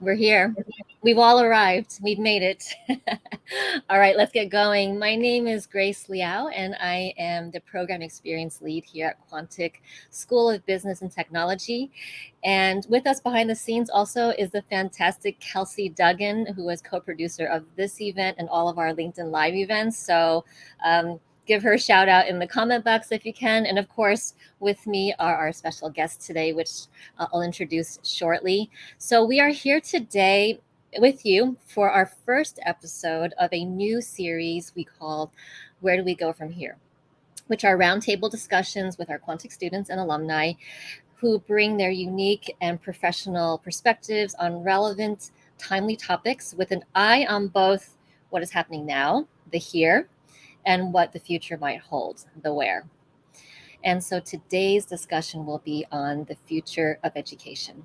We're here. We've all arrived. We've made it. All right, let's get going. My name is Grace Liao, and I am the Program Experience Lead here at Quantic School of Business and Technology. And with us behind the scenes also is the fantastic Kelsey Duggan, who is co-producer of this event and all of our LinkedIn Live events. So give her a shout out in the comment box if you can. And of course, with me are our special guests today, which I'll introduce shortly. So we are here today with you for our first episode of a new series we called Where Do We Go From Here? Which are roundtable discussions with our Quantic students and alumni who bring their unique and professional perspectives on relevant, timely topics with an eye on both what is happening now, the here, and what the future might hold, the where. And so today's discussion will be on the future of education.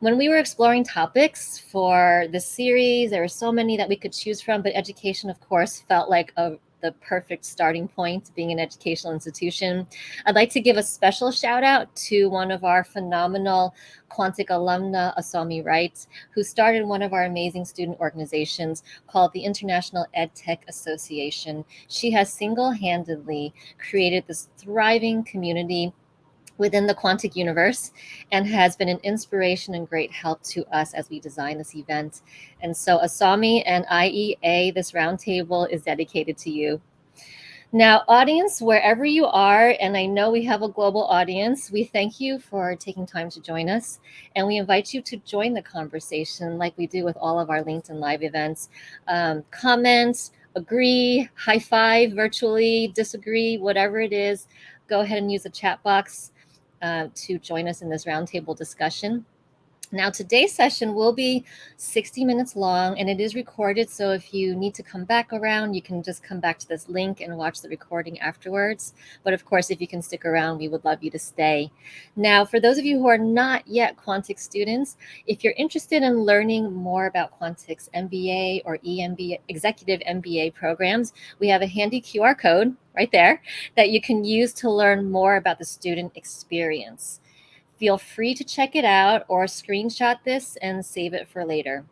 When we were exploring topics for this series, there were so many that we could choose from, but education, of course, felt like the perfect starting point, being an educational institution. I'd like to give a special shout out to one of our phenomenal Quantic alumna, Asami Wright, who started one of our amazing student organizations called the International Edtech Association. She has single-handedly created this thriving community within the Quantic universe and has been an inspiration and great help to us as we design this event. And so Asami and IEA, this roundtable is dedicated to you. Now, audience, wherever you are, and I know we have a global audience, we thank you for taking time to join us. And we invite you to join the conversation like we do with all of our LinkedIn Live events. Comment, agree, high five virtually, disagree, whatever it is, go ahead and use the chat box to join us in this roundtable discussion. Now, today's session will be 60 minutes long and it is recorded. So if you need to come back around, you can just come back to this link and watch the recording afterwards. But of course, if you can stick around, we would love you to stay. Now, for those of you who are not yet Quantic students, if you're interested in learning more about Quantic's MBA or EMBA, executive MBA programs, we have a handy QR code right there that you can use to learn more about the student experience. Feel free to check it out or screenshot this and save it for later.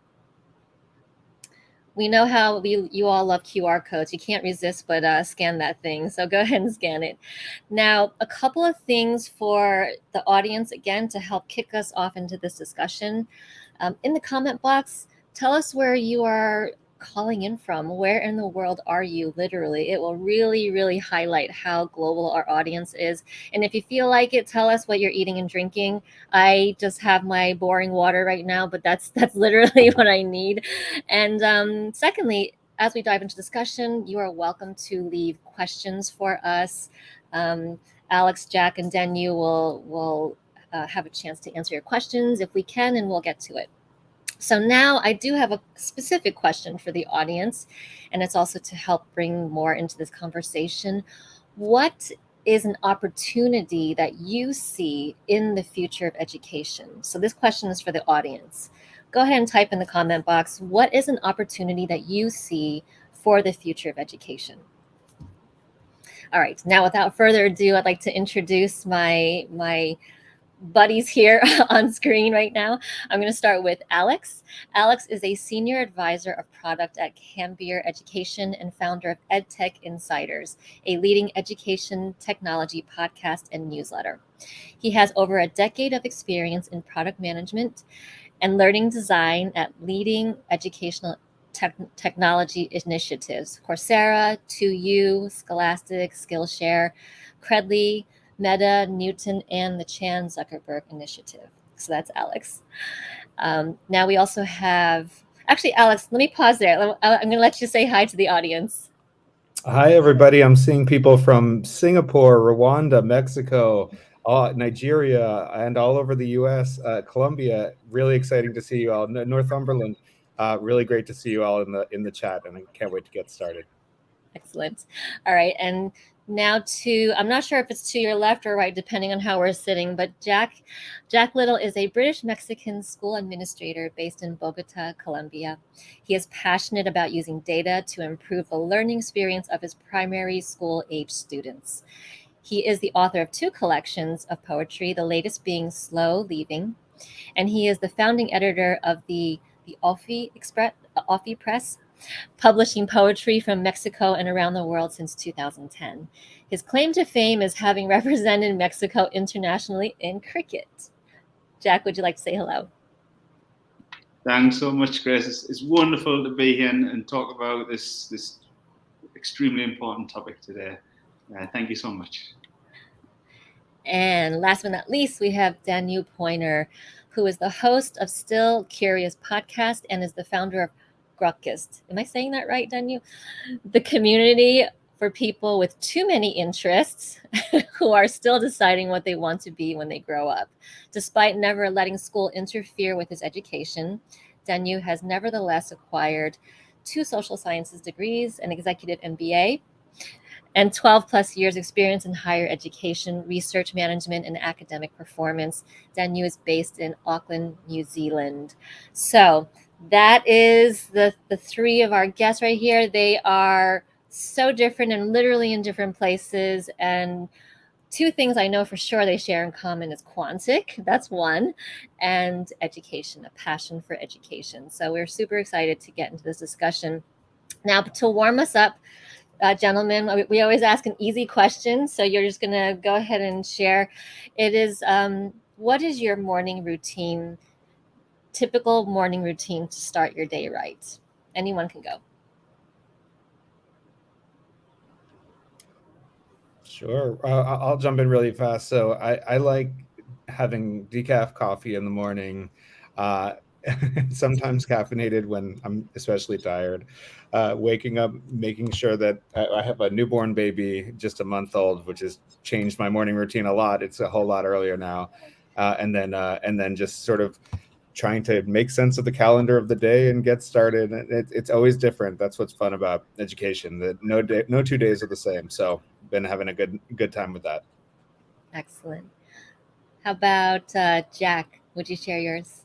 We know how you all love QR codes. You can't resist but scan that thing. So go ahead and scan it. Now, a couple of things for the audience, again, to help kick us off into this discussion. In the comment box, tell us where you are calling in from. Where in the world are you, literally? It will really, really highlight how global our audience is. And if you feel like it, tell us what you're eating and drinking. I just have my boring water right now, but that's literally what I need. And secondly, as we dive into discussion, you are welcome to leave questions for us. Alex, Jack, and Denu will have a chance to answer your questions if we can, and we'll get to it. So now I do have a specific question for the audience, and it's also to help bring more into this conversation. What is an opportunity that you see in the future of education? So this question is for the audience. Go ahead and type in the comment box, what is an opportunity that you see for the future of education? All right, now without further ado, I'd like to introduce my buddies here on screen right now. I'm going to start with Alex. Alex is a senior advisor of product at Cambiar Education and founder of Edtech Insiders, a leading education technology podcast and newsletter. He has over a decade of experience in product management and learning design at leading educational technology initiatives, Coursera, 2U, Scholastic, Skillshare, Credly, Meta, Newton, and the Chan Zuckerberg Initiative. So that's Alex. Now we also have, actually, Alex, let me pause there. I'm going to let you say hi to the audience. Hi, everybody. I'm seeing people from Singapore, Rwanda, Mexico, Nigeria, and all over the U.S., Colombia. Really exciting to see you all. Northumberland. Really great to see you all in the chat, and I can't wait to get started. Excellent. All right, and now I'm not sure if it's to your left or right, depending on how we're sitting, but Jack Little is a British Mexican school administrator based in Bogotá, Colombia. He is passionate about using data to improve the learning experience of his primary school age students. He is the author of 2 collections of poetry, the latest being Slow Leaving, and he is the founding editor of the Ofi Press, publishing poetry from Mexico and around the world since 2010. His claim to fame is having represented Mexico internationally in cricket. Jack, would you like to say hello? Thanks so much, Grace. It's wonderful to be here and talk about this extremely important topic today. Thank you so much. And last but not least, we have Danu Pointer, who is the host of Still Curious podcast and is the founder of Gruckist. Am I saying that right, Danu? The community for people with too many interests who are still deciding what they want to be when they grow up. Despite never letting school interfere with his education, Danu has nevertheless acquired 2 social sciences degrees, an executive MBA, and 12 plus years experience in higher education, research management, and academic performance. Danu is based in Auckland, New Zealand. So that is the 3 of our guests right here. They are so different and literally in different places. And 2 things I know for sure they share in common is Quantic, that's one, and education, a passion for education. So we're super excited to get into this discussion. Now, to warm us up, gentlemen, we always ask an easy question. So you're just going to go ahead and share. It is, what is your morning routine, typical morning routine to start your day right? Anyone can go. Sure. I'll jump in really fast. So I like having decaf coffee in the morning, sometimes caffeinated when I'm especially tired. Waking up, making sure that I have a newborn baby, just a month old, which has changed my morning routine a lot. It's a whole lot earlier now. And then just sort of trying to make sense of the calendar of the day and get started. It's always different. That's what's fun about education, that no 2 days are the same. So been having a good time with that. Excellent. How about Jack? Would you share yours?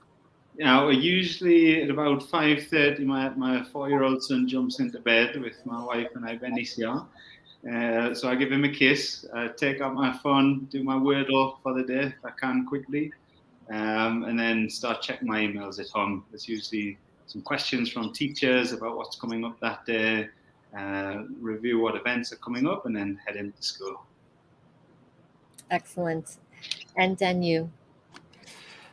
Now, usually at about 5:30, my 4-year-old son jumps into bed with my wife and I, Benicia. So I give him a kiss, take out my phone, do my Wordle for the day if I can quickly, and then start checking my emails at home. There's usually some questions from teachers about what's coming up that day, review what events are coming up, and then head into school. Excellent. And then you?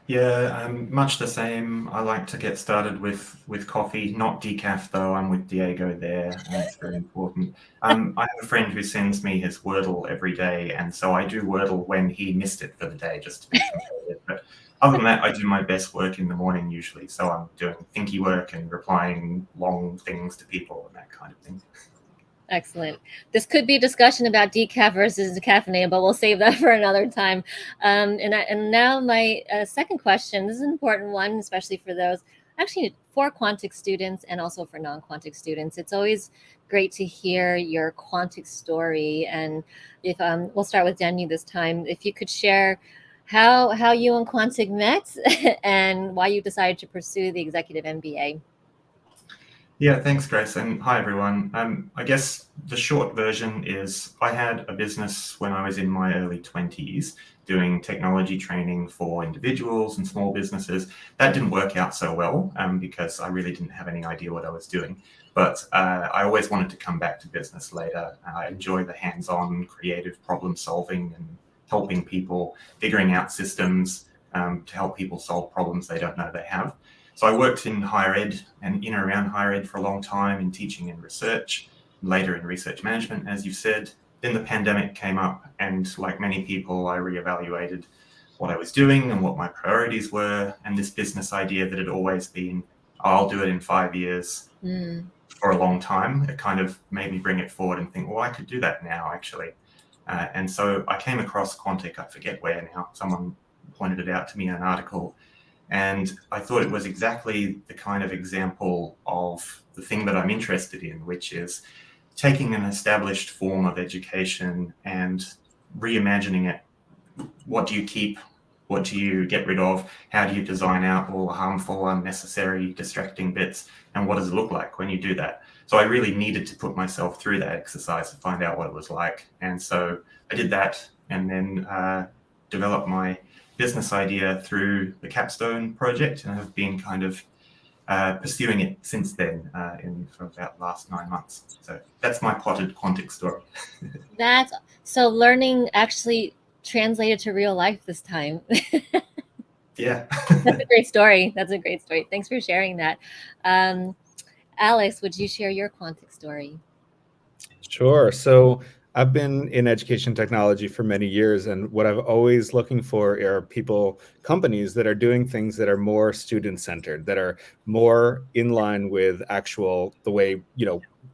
Yeah, much the same. I like to get started with coffee, not decaf though. I'm with Diego there. It's very important. I have a friend who sends me his Wordle every day, and so I do Wordle when he missed it for the day, just to be competitive. But other than that, I do my best work in the morning usually. So I'm doing thinky work and replying long things to people and that kind of thing. Excellent. This could be a discussion about decaf versus decaffeinated, but we'll save that for another time. And now my second question. This is an important one, especially for those, actually for Quantic students and also for non-Quantic students. It's always great to hear your Quantic story. And if we'll start with Danu this time. If you could share how you and Quantic met and why you decided to pursue the executive MBA. Yeah, thanks, Grace, and hi, everyone. I guess the short version is I had a business when I was in my early 20s doing technology training for individuals and small businesses. That didn't work out so well because I really didn't have any idea what I was doing. But I always wanted to come back to business later. I enjoy the hands-on creative problem solving and helping people, figuring out systems to help people solve problems they don't know they have. So I worked in higher ed and in and around higher ed for a long time in teaching and research, later in research management, as you said. Then the pandemic came up, and like many people, I reevaluated what I was doing and what my priorities were. And this business idea that had always been, I'll do it in 5 years for a long time, it kind of made me bring it forward and think, well, I could do that now, actually. And so I came across Quantic, I forget where now, someone pointed it out to me in an article. And I thought it was exactly the kind of example of the thing that I'm interested in, which is taking an established form of education and reimagining it. What do you keep? What do you get rid of? How do you design out all the harmful, unnecessary, distracting bits? And what does it look like when you do that? So I really needed to put myself through that exercise to find out what it was like. And so I did that and then developed my business idea through the capstone project, and have been kind of pursuing it since then for about the last 9 months. So that's my potted Quantic story. That's so learning actually translated to real life this time. Yeah. That's a great story. That's a great story. Thanks for sharing that. Alex, would you share your Quantic story? Sure. So I've been in education technology for many years, and what I've always looking for are companies that are doing things that are more student-centered, that are more in line with the way,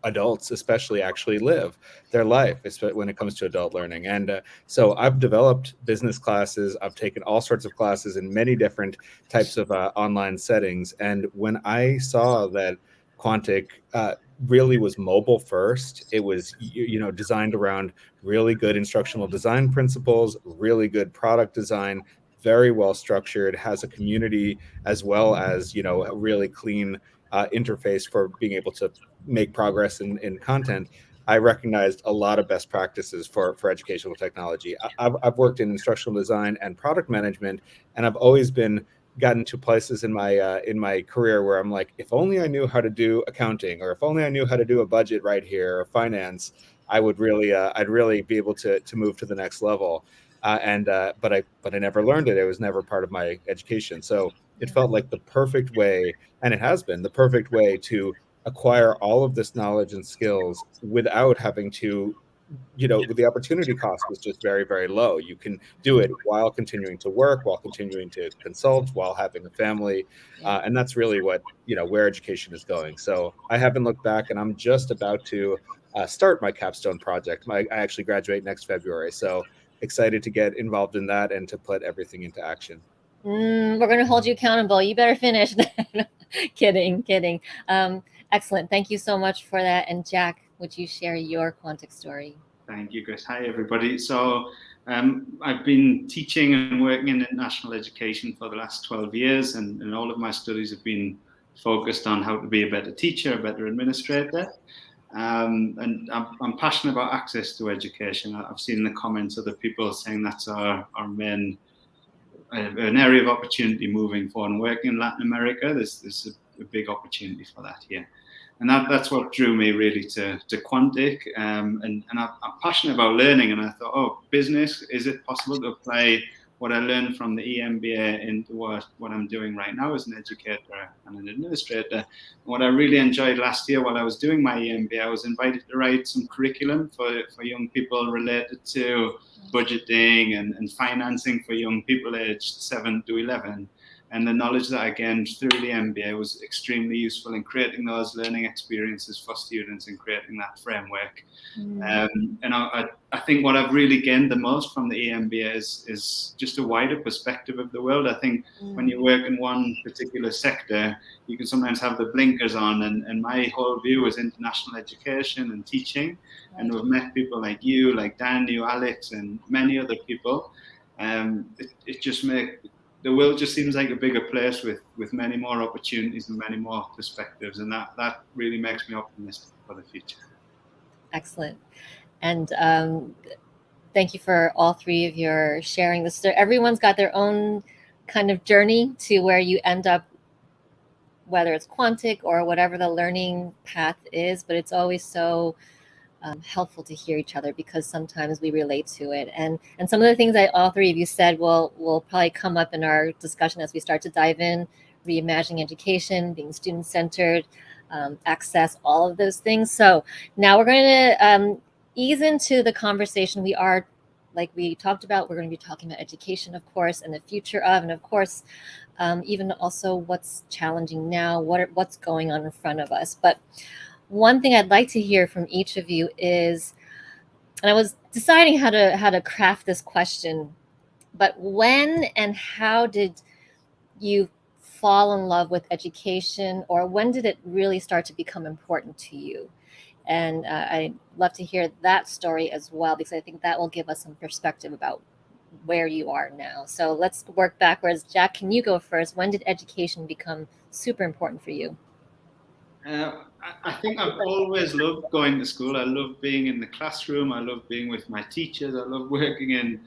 adults especially actually live their life, especially when it comes to adult learning. And so I've developed business classes. I've taken all sorts of classes in many different types of online settings. And when I saw that Quantic really was mobile first, it was designed around really good instructional design principles, really good product design, very well structured, has a community as well as a really clean interface for being able to make progress in content. I recognized a lot of best practices for educational technology. I've worked in instructional design and product management, and I've always gotten to places in my career where I'm like, if only I knew how to do accounting, or if only I knew how to do a budget right here, or finance, I'd really be able to move to the next level. But I never learned it. It was never part of my education. So it felt like the perfect way, and it has been the perfect way to acquire all of this knowledge and skills without having to, the opportunity cost was just very, very low. You can do it while continuing to work, while continuing to consult, while having a family. And that's really where education is going. So I haven't looked back, and I'm just about to start my capstone project. I actually graduate next February. So excited to get involved in that and to put everything into action. We're going to hold you accountable. You better finish. Kidding. Excellent. Thank you so much for that. And Jack, would you share your Quantic story? Thank you, Chris. Hi, everybody. So I've been teaching and working in international education for the last 12 years, and all of my studies have been focused on how to be a better teacher, a better administrator. And I'm passionate about access to education. I've seen in the comments other people saying that's our main an area of opportunity moving forward. And working in Latin America, there's a big opportunity for that here. And that's what drew me really to Quantic. And I'm passionate about learning. And I thought, business, is it possible to apply what I learned from the EMBA into what I'm doing right now as an educator and an administrator? What I really enjoyed last year while I was doing my EMBA, I was invited to write some curriculum for young people related to budgeting and financing for young people aged 7 to 11. And the knowledge that I gained through the MBA was extremely useful in creating those learning experiences for students and creating that framework. And I think what I've really gained the most from the EMBA is just a wider perspective of the world. I think when you work in one particular sector, you can sometimes have the blinkers on. And my whole view is international education and teaching. And we've met people like you, like Dan, you, Alex, and many other people. It just makes the world just seems like a bigger place with many more opportunities and many more perspectives. And that really makes me optimistic for the future. Excellent. And thank you for all three of your sharing this. Everyone's got their own kind of journey to where you end up, whether it's Quantic or whatever the learning path is, but it's always so helpful to hear each other because sometimes we relate to it. And some of the things that all three of you said will probably come up in our discussion as we start to dive in, reimagining education, being student-centered, access, all of those things. So now we're going to ease into the conversation. We are, like we talked about, we're going to be talking about education, of course, and the future of, and of course, even also what's challenging now, what's going on in front of us. But one thing I'd like to hear from each of you is, and I was deciding how to craft this question, but when and how did you fall in love with education, or when did it really start to become important to you? And I'd love to hear that story as well, because I think that will give us some perspective about where you are now. So let's work backwards. Jack, can you go first? When did education become super important for you? I think I've always loved going to school. I love being in the classroom. I love being with my teachers. I love working in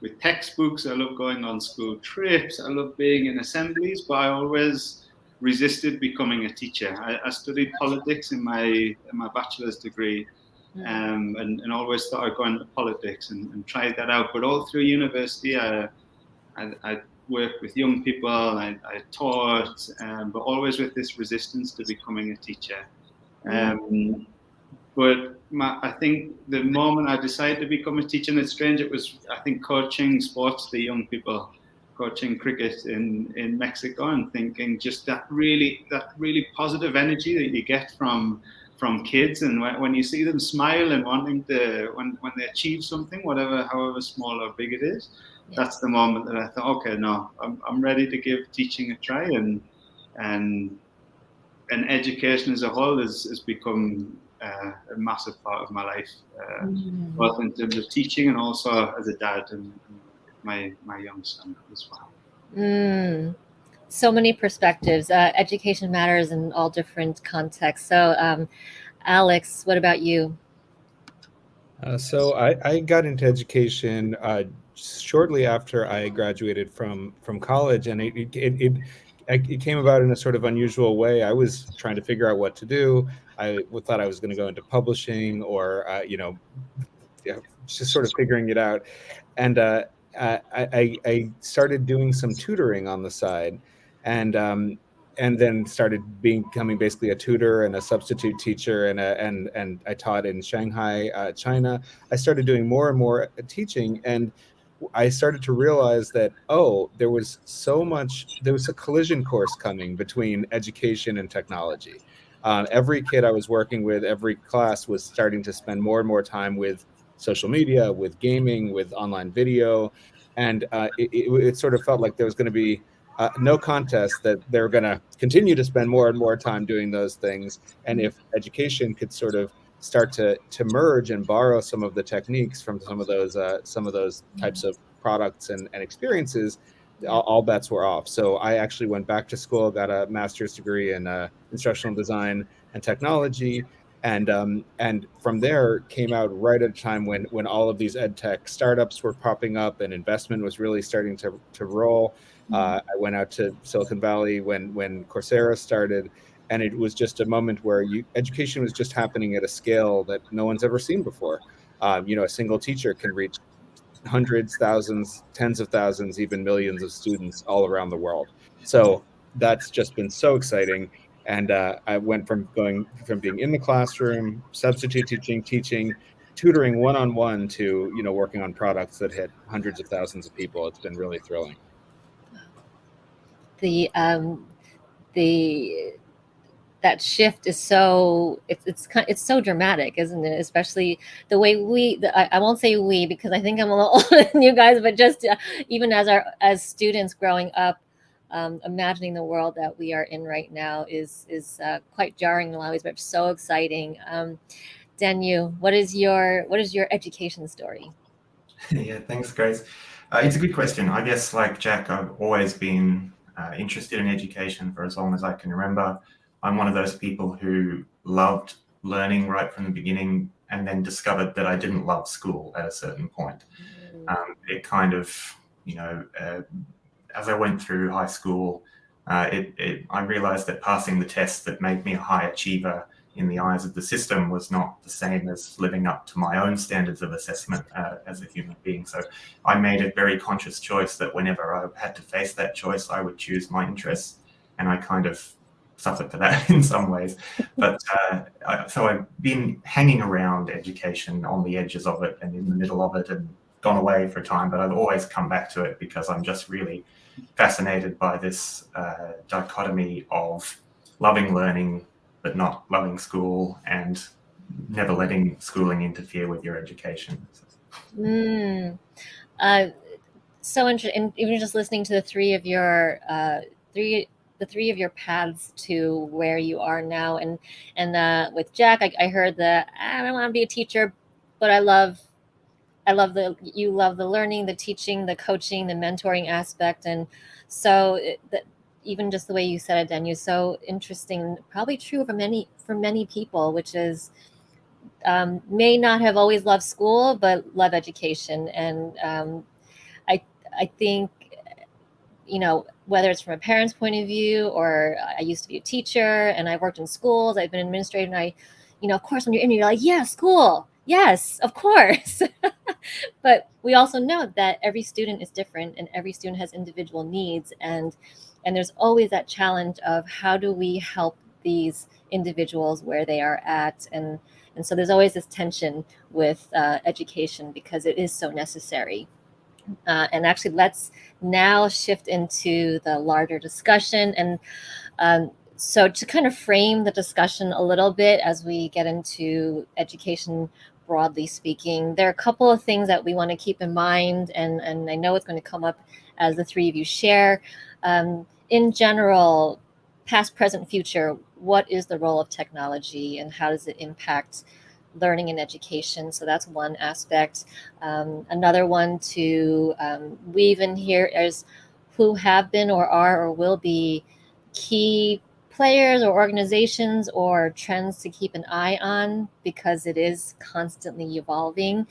with textbooks. I love going on school trips. I love being in assemblies, but I always resisted becoming a teacher. I studied politics in my bachelor's degree, and always thought I'd go into politics and tried that out. But all through university, I worked with young people, I taught, but always with this resistance to becoming a teacher. But I think the moment I decided to become a teacher, and it's strange, it was, I think, coaching sports to young people, coaching cricket in Mexico, and thinking just that really positive energy that you get from kids, and when you see them smile and wanting to, when they achieve something, however small or big it is, that's the moment that I thought, okay, no, I'm ready to give teaching a try, and education as a whole has become a massive part of my life, both in terms of teaching and also as a dad and my young son as well. So many perspectives. Education matters in all different contexts. So, Alex, what about you? So I got into education shortly after I graduated from college, and it came about in a sort of unusual way. I was trying to figure out what to do. I thought I was going to go into publishing, or just sort of figuring it out. And I started doing some tutoring on the side, and then started becoming basically a tutor and a substitute teacher, and I taught in Shanghai, China. I started doing more and more teaching, and I started to realize that, there was a collision course coming between education and technology. Every kid I was working with, every class was starting to spend more and more time with social media, with gaming, with online video, and it sort of felt like there was going to be no contest, that they're going to continue to spend more and more time doing those things. And if education could sort of start to merge and borrow some of the techniques from some of those types of products and experiences, all bets were off. So I actually went back to school, got a master's degree in instructional design and technology, and from there came out right at a time when all of these ed tech startups were popping up and investment was really starting to roll. I went out to Silicon Valley when Coursera started, and it was just a moment where education was just happening at a scale that no one's ever seen before. A single teacher can reach hundreds, thousands, tens of thousands, even millions of students all around the world. So that's just been so exciting. And I went from being in the classroom, substitute teaching, tutoring one-on-one, to working on products that hit hundreds of thousands of people. It's been really thrilling. That shift is so it's so dramatic, isn't it? Especially the way I won't say we, because I think I'm a little older than you guys, but just even as students growing up, imagining the world that we are in right now is quite jarring in a lot of ways, but so exciting. Danu, what is your education story? Yeah, thanks, Grace. It's a good question. I guess, like Jack, I've always been interested in education for as long as I can remember. I'm one of those people who loved learning right from the beginning, and then discovered that I didn't love school at a certain point. It kind of, as I went through high school, I realized that passing the tests that made me a high achiever in the eyes of the system was not the same as living up to my own standards of assessment as a human being. So I made a very conscious choice that whenever I had to face that choice, I would choose my interests, and I kind of suffered for that in some ways. But so I've been hanging around education, on the edges of it and in the middle of it, and gone away for a time, but I've always come back to it because I'm just really fascinated by this dichotomy of loving learning but not loving school, and never letting schooling interfere with your education. So interesting. And even just listening to the three of your paths to where you are now, and with Jack, I heard that I don't want to be a teacher, but you love the learning, the teaching, the coaching, the mentoring aspect, and so even just the way you said it, Danu, so interesting. Probably true for many people, which is may not have always loved school, but love education. And I think, whether it's from a parent's point of view, or I used to be a teacher and I worked in schools, I've been an administrator, and of course, when you're in, you're like, yeah, school, yes, of course. But we also know that every student is different and every student has individual needs. And there's always that challenge of how do we help these individuals where they are at. And so there's always this tension with education, because it is so necessary. And actually, let's now shift into the larger discussion. And so to kind of frame the discussion a little bit as we get into education, broadly speaking, there are a couple of things that we want to keep in mind, and I know it's going to come up as the three of you share. In general, past, present, future, what is the role of technology and how does it impact learning and education? So that's one aspect. Another one to weave in here is who have been or are or will be key players or organizations or trends to keep an eye on, because it is constantly evolving.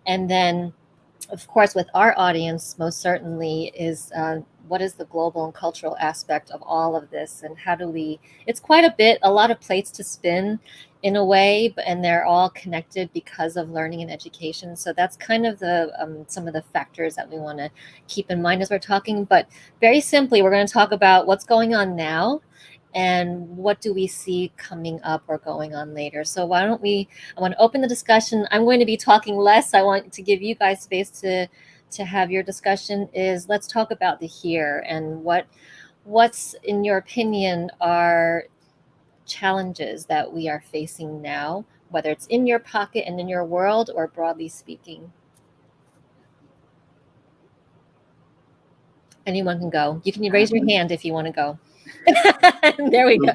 And then, of course, with our audience, most certainly is what is the global and cultural aspect of all of this, and how do we, it's quite a lot of plates to spin in a way, and they're all connected because of learning and education. So that's kind of the some of the factors that we want to keep in mind as we're talking. But very simply, we're going to talk about what's going on now and what do we see coming up or going on later. So why don't I want to open the discussion. I'm going to be talking less. I want to give you guys space to have your discussion. Let's talk about the here and what's, in your opinion, are challenges that we are facing now, whether it's in your pocket and in your world or broadly speaking. Anyone can go. You can raise your hand if you want to go. There we go.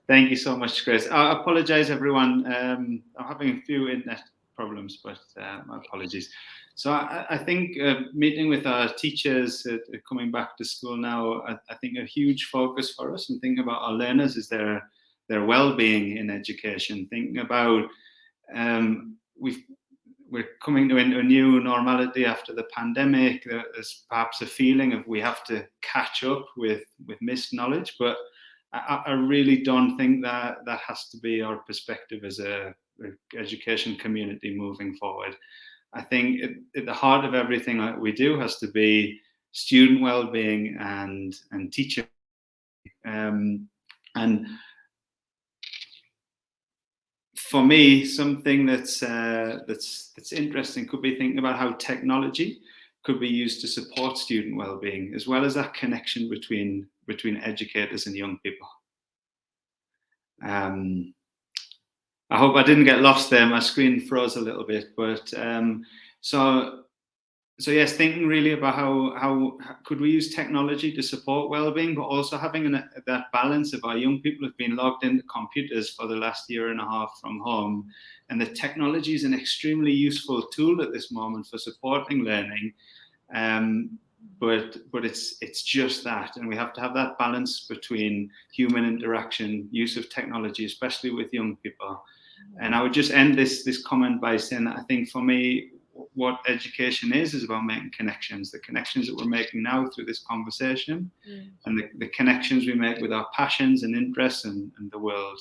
Thank you so much, Grace. I apologize, everyone. I'm having a few internet problems, but my apologies. So I think meeting with our teachers coming back to school now, I think a huge focus for us and thinking about our learners is their well-being in education. Thinking about we're coming to a new normality after the pandemic. There's perhaps a feeling of we have to catch up with missed knowledge, but I really don't think that has to be our perspective as a education community moving forward. I think at the heart of everything that we do has to be student well-being and teacher. And for me, something that's interesting could be thinking about how technology could be used to support student well-being, as well as that connection between educators and young people. I hope I didn't get lost there. My screen froze a little bit, but so yes, thinking really about how could we use technology to support well-being, but also having that balance of our young people have been logged into computers for the last year and a half from home, and the technology is an extremely useful tool at this moment for supporting learning. But it's just that, and we have to have that balance between human interaction, use of technology, especially with young people. And I would just end this comment by saying that I think for me, what education is about making connections, the connections that we're making now through this conversation, and the connections we make with our passions and interests and the world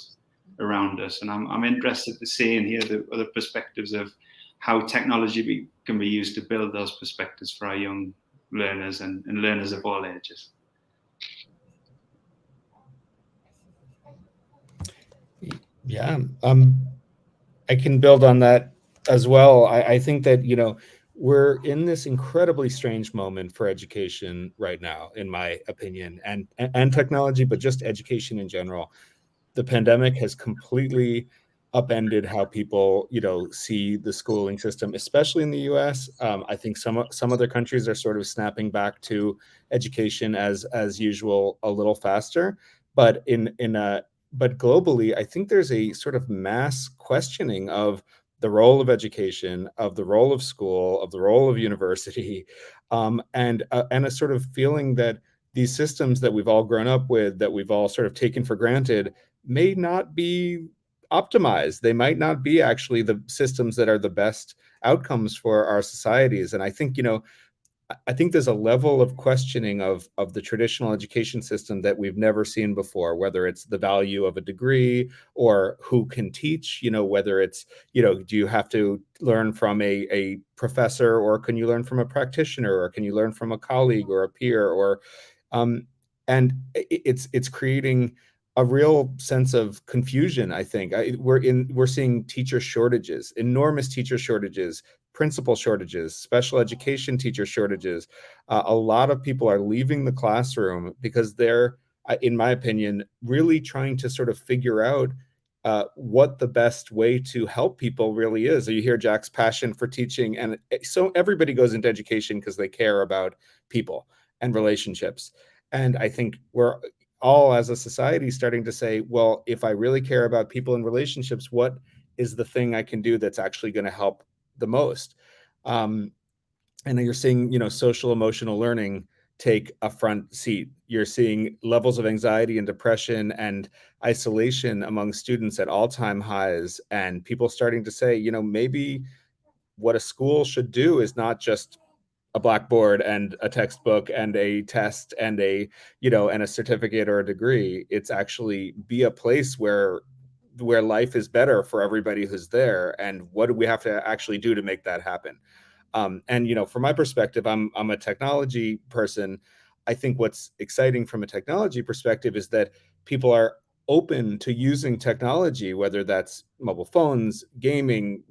around us. And I'm interested to see and hear the other perspectives of how technology can be used to build those perspectives for our young learners and learners of all ages. Yeah, I can build on that as well. I think that, we're in this incredibly strange moment for education right now, in my opinion, and technology, but just education in general. The pandemic has completely upended how people, see the schooling system, especially in the U.S. I think some other countries are sort of snapping back to education as usual a little faster, but but globally, I think there's a sort of mass questioning of the role of education, of the role of school, of the role of university, and a sort of feeling that these systems that we've all grown up with, that we've all sort of taken for granted, may not be optimized. They might not be actually the systems that are the best outcomes for our societies. And I think, I think there's a level of questioning of the traditional education system that we've never seen before, whether it's the value of a degree or who can teach, whether it's, do you have to learn from a professor, or can you learn from a practitioner, or can you learn from a colleague or a peer, or and it's creating a real sense of confusion. I think we're seeing teacher shortages, enormous teacher shortages, principal shortages, special education teacher shortages. A lot of people are leaving the classroom because they're, in my opinion, really trying to sort of figure out what the best way to help people really is. So you hear Jack's passion for teaching, and so everybody goes into education because they care about people and relationships. And I think we're all, as a society, starting to say, well, if I really care about people and relationships, what is the thing I can do that's actually going to help the most? And you're seeing, social emotional learning take a front seat. You're seeing levels of anxiety and depression and isolation among students at all-time highs, and people starting to say, maybe what a school should do is not just a blackboard and a textbook and a test and a certificate or a degree. It's actually be a place where life is better for everybody who's there. And what do we have to actually do to make that happen? And from my perspective, I'm a technology person. I think what's exciting from a technology perspective is that people are open to using technology, whether that's mobile phones, gaming,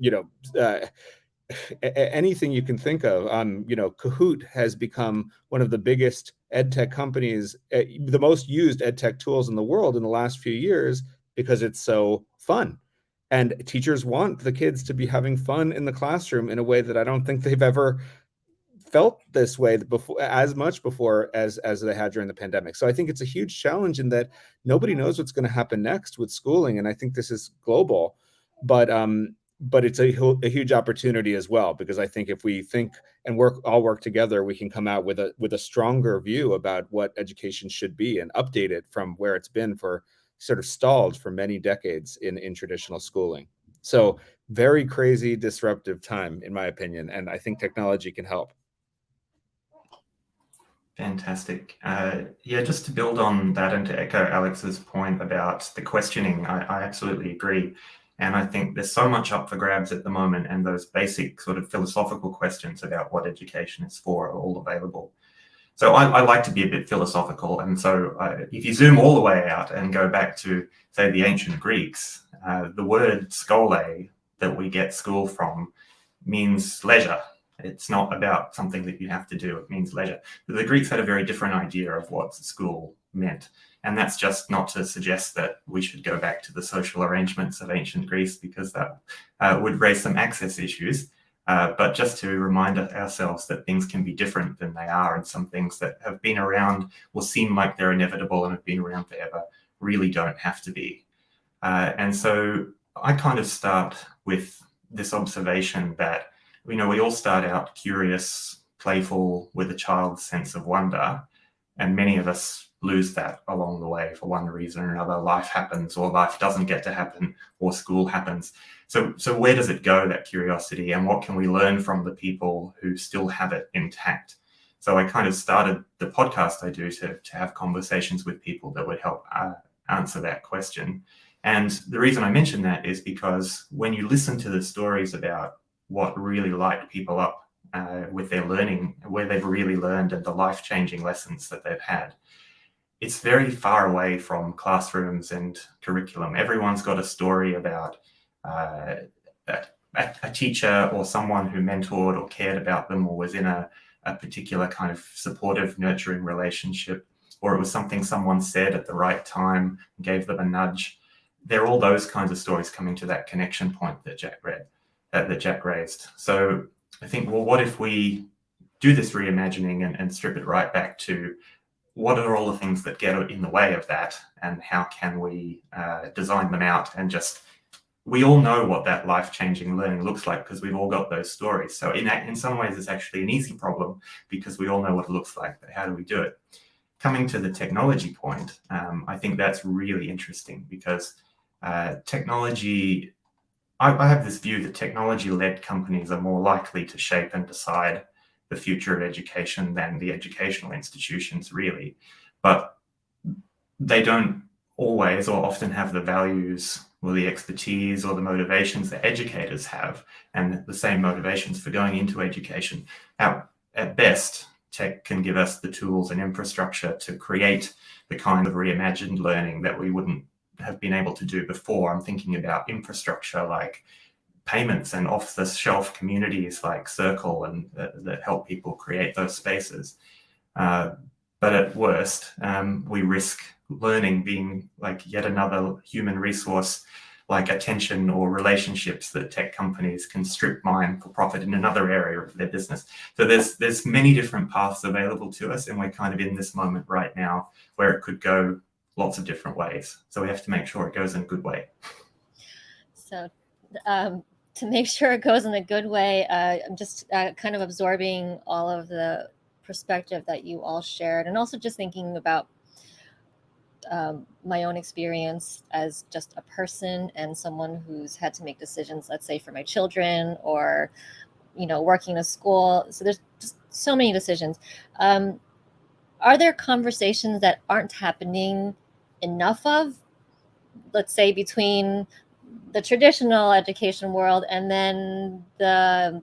anything you can think of. Kahoot has become one of the biggest edtech companies, the most used edtech tools in the world in the last few years, because it's so fun. And teachers want the kids to be having fun in the classroom in a way that I don't think they've ever felt this way before, as much before as they had during the pandemic. So I think it's a huge challenge in that nobody knows what's going to happen next with schooling. And I think this is global, but it's a huge opportunity as well, because I think if we think and all work together, we can come out with a stronger view about what education should be and update it from where it's been for sort of stalled for many decades in traditional schooling. So very crazy, disruptive time, in my opinion. And I think technology can help. Fantastic. Just to build on that and to echo Alex's point about the questioning, I absolutely agree. And I think there's so much up for grabs at the moment, and those basic sort of philosophical questions about what education is for are all available. So I like to be a bit philosophical. And so if you zoom all the way out and go back to, say, the ancient Greeks, the word schole that we get school from means leisure. It's not about something that you have to do. It means leisure. But the Greeks had a very different idea of what school meant. And that's just not to suggest that we should go back to the social arrangements of ancient Greece, because that would raise some access issues. But just to remind ourselves that things can be different than they are, and some things that have been around will seem like they're inevitable and have been around forever really don't have to be. And so I kind of start with this observation that, we all start out curious, playful, with a child's sense of wonder, and many of us lose that along the way for one reason or another. Life happens, or life doesn't get to happen, or school happens. So where does it go, that curiosity, and what can we learn from the people who still have it intact? So I kind of started the podcast I do to have conversations with people that would help answer that question. And the reason I mention that is because when you listen to the stories about what really light people up with their learning, where they've really learned, and the life-changing lessons that they've had, it's very far away from classrooms and curriculum. Everyone's got a story about a teacher or someone who mentored or cared about them, or was in a particular kind of supportive, nurturing relationship, or it was something someone said at the right time, gave them a nudge. They're all those kinds of stories coming to that connection point that Jack raised. So I think, well, what if we do this reimagining and strip it right back to what are all the things that get in the way of that, and how can we design them out? And just, we all know what that life-changing learning looks like because we've all got those stories. So in some ways, it's actually an easy problem because we all know what it looks like, but how do we do it? Coming to the technology point, I think that's really interesting because technology I have this view that technology-led companies are more likely to shape and decide the future of education than the educational institutions, really. But they don't always or often have the values or the expertise or the motivations that educators have, and the same motivations for going into education. Now, at best, tech can give us the tools and infrastructure to create the kind of reimagined learning that we wouldn't have been able to do before. I'm thinking about infrastructure like payments and off-the-shelf communities like Circle and that help people create those spaces. But at worst, we risk learning being like yet another human resource, like attention or relationships that tech companies can strip mine for profit in another area of their business. So there's many different paths available to us, and we're kind of in this moment right now where it could go lots of different ways. So we have to make sure it goes in a good way. So to make sure it goes in a good way, I'm just kind of absorbing all of the perspective that you all shared, and also just thinking about my own experience as just a person and someone who's had to make decisions, let's say for my children, or working in a school. So there's just so many decisions. Are there conversations that aren't happening enough of, let's say, between the traditional education world and then the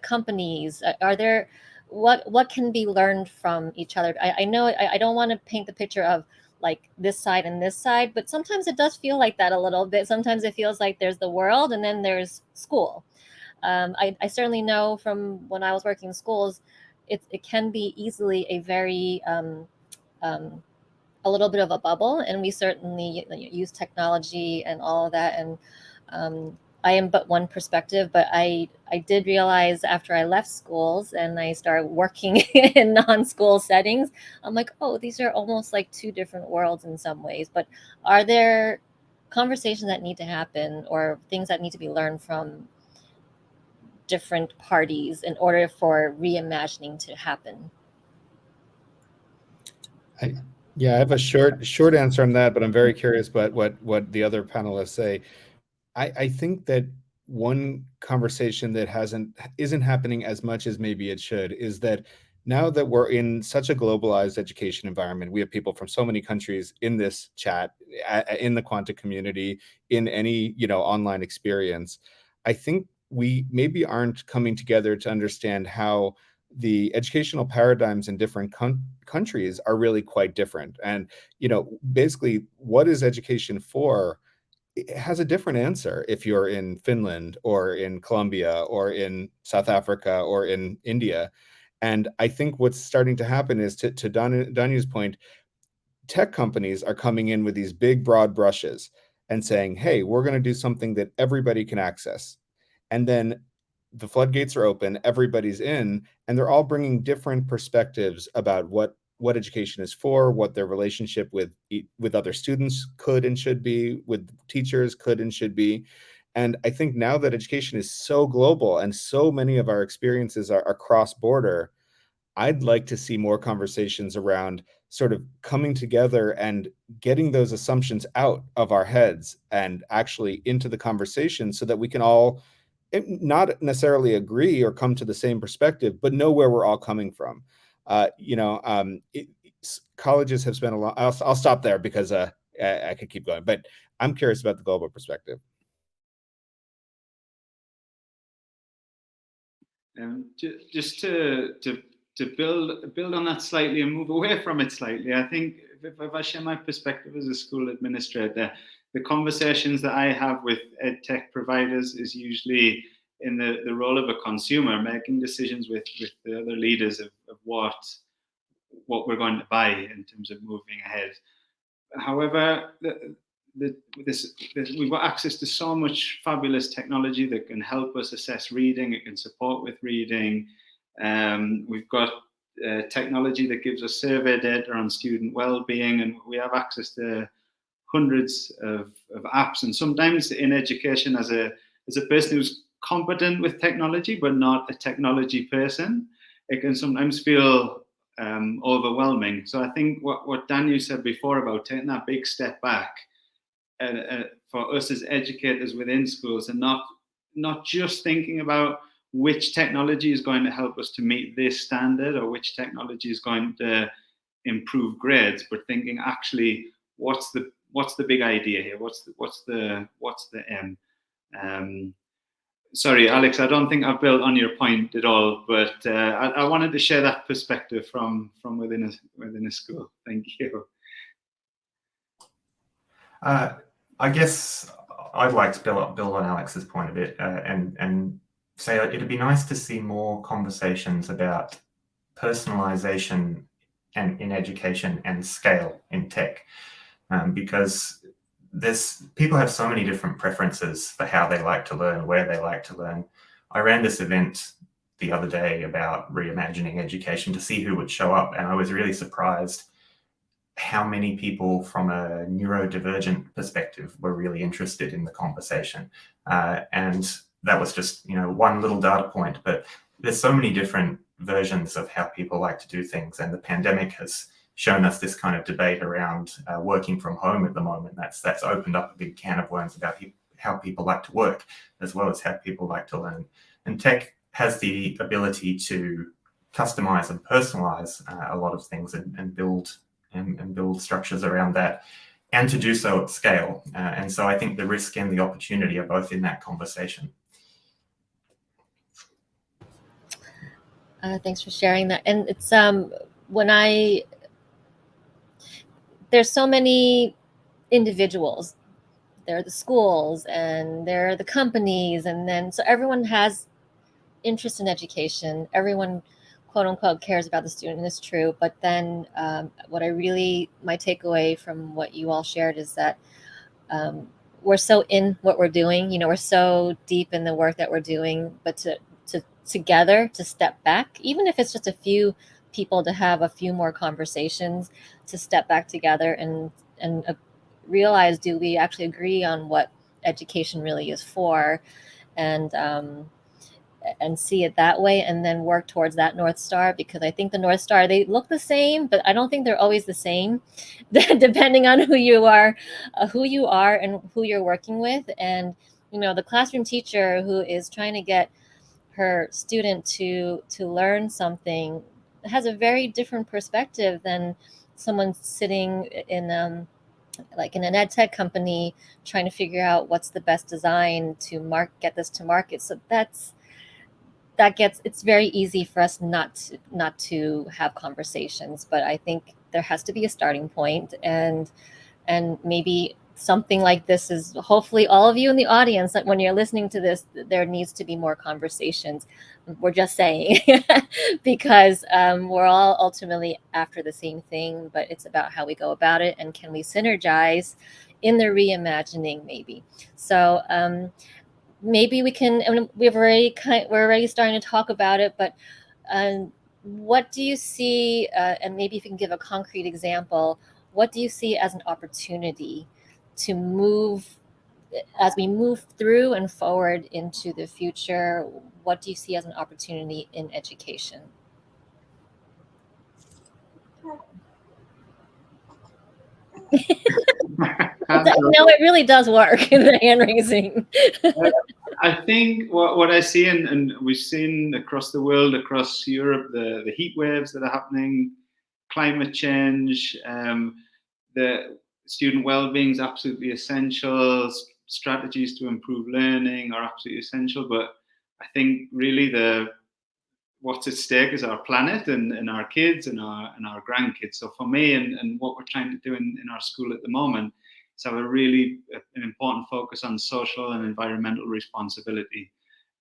companies? Are there what can be learned from each other? I know I don't want to paint the picture of like this side and this side, but sometimes it does feel like that a little bit. Sometimes it feels like there's the world and then there's school. I certainly know from when I was working in schools, it can be easily a very a little bit of a bubble, and we certainly use technology and all of that. And I am but one perspective, but I did realize after I left schools and I started working in non-school settings, I'm like, oh, these are almost like two different worlds in some ways. But are there conversations that need to happen or things that need to be learned from different parties in order for reimagining to happen? I have a short answer on that, but I'm very curious about what the other panelists say. I think that one conversation that isn't happening as much as maybe it should is that now that we're in such a globalized education environment, we have people from so many countries in this chat, in the Quantic community, in any online experience. I think we maybe aren't coming together to understand how the educational paradigms in different countries are really quite different. And basically, what is education for? It has a different answer if you're in Finland or in Colombia or in South Africa or in India. And I think what's starting to happen is, to Danu's point, tech companies are coming in with these big, broad brushes and saying, hey, we're going to do something that everybody can access. And then the floodgates are open, everybody's in, and they're all bringing different perspectives about what education is for, what their relationship with other students could and should be, with teachers could and should be. And I think now that education is so global and so many of our experiences are cross-border, I'd like to see more conversations around sort of coming together and getting those assumptions out of our heads and actually into the conversation so that we can all not necessarily agree or come to the same perspective, but know where we're all coming from. Colleges have spent a lot. I'll stop there because I could keep going, but I'm curious about the global perspective. Just to build on that slightly and move away from it slightly, I think if I share my perspective as a school administrator, the conversations that I have with edtech providers is usually in the role of a consumer, making decisions with the other leaders of what we're going to buy in terms of moving ahead. However, we've got access to so much fabulous technology that can help us assess reading, it can support with reading. We've got technology that gives us survey data on student well-being, and we have access to hundreds of apps. And sometimes in education, as a person who's competent with technology but not a technology person, it can sometimes feel overwhelming. So I think what Danu said before about taking that big step back for us as educators within schools, and not just thinking about which technology is going to help us to meet this standard or which technology is going to improve grades, but thinking actually what's the big idea here? What's the aim? Sorry, Alex, I don't think I've built on your point at all, but I wanted to share that perspective from within a school. Thank you. I guess I'd like to build on Alex's point a bit and say it'd be nice to see more conversations about personalization and in education and scale in tech, because people have so many different preferences for how they like to learn, where they like to learn. I ran this event the other day about reimagining education to see who would show up, and I was really surprised how many people from a neurodivergent perspective were really interested in the conversation. And that was just, one little data point, but there's so many different versions of how people like to do things. And the pandemic has shown us this kind of debate around working from home at the moment. That's opened up a big can of worms about how people like to work, as well as how people like to learn. And tech has the ability to customize and personalize a lot of things and build structures around that, and to do so at scale. And so I think the risk and the opportunity are both in that conversation. Thanks for sharing that. And it's there's so many individuals. There are the schools and there are the companies, and then so everyone has interest in education. Everyone, quote unquote, cares about the student, and it's true. But then my takeaway from what you all shared is that we're so in what we're doing, we're so deep in the work that we're doing, but to together to step back, even if it's just a few people, to have a few more conversations, to step back together and realize, do we actually agree on what education really is for, and see it that way, and then work towards that North Star. Because I think the North Star, they look the same, but I don't think they're always the same, depending on who you are and who you're working with. And the classroom teacher who is trying to get her student to learn something has a very different perspective than someone sitting in like in an edtech company trying to figure out what's the best design to get this to market. So it's very easy for us not to have conversations. But I think there has to be a starting point, and maybe something like this is, hopefully all of you in the audience, that when you're listening to this, there needs to be more conversations. We're just saying because we're all ultimately after the same thing, but it's about how we go about it, and can we synergize in the reimagining maybe. So maybe we can, and we're already starting to talk about it, but what do you see, and maybe if you can give a concrete example, what do you see as an opportunity to move, as we move through and forward into the future? What do you see as an opportunity in education? No, it really does work, the hand raising. I think what I see, and we've seen across the world, across Europe, the heat waves that are happening, climate change, the student well-being is absolutely essential. Strategies to improve learning are absolutely essential. But I think really what's at stake is our planet and our kids and our grandkids. So for me, and what we're trying to do in our school at the moment, is have an important focus on social and environmental responsibility.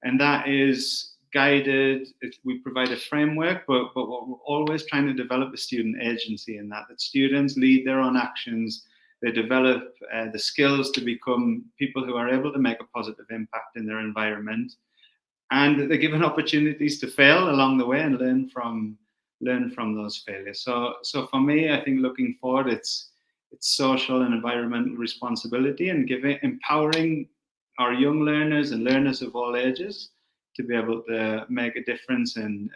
And that is guided, we provide a framework, but we're always trying to develop a student agency in that students lead their own actions. They develop the skills to become people who are able to make a positive impact in their environment. And they're given opportunities to fail along the way and learn from those failures. So for me, I think looking forward, it's social and environmental responsibility, and empowering our young learners and learners of all ages to be able to make a difference and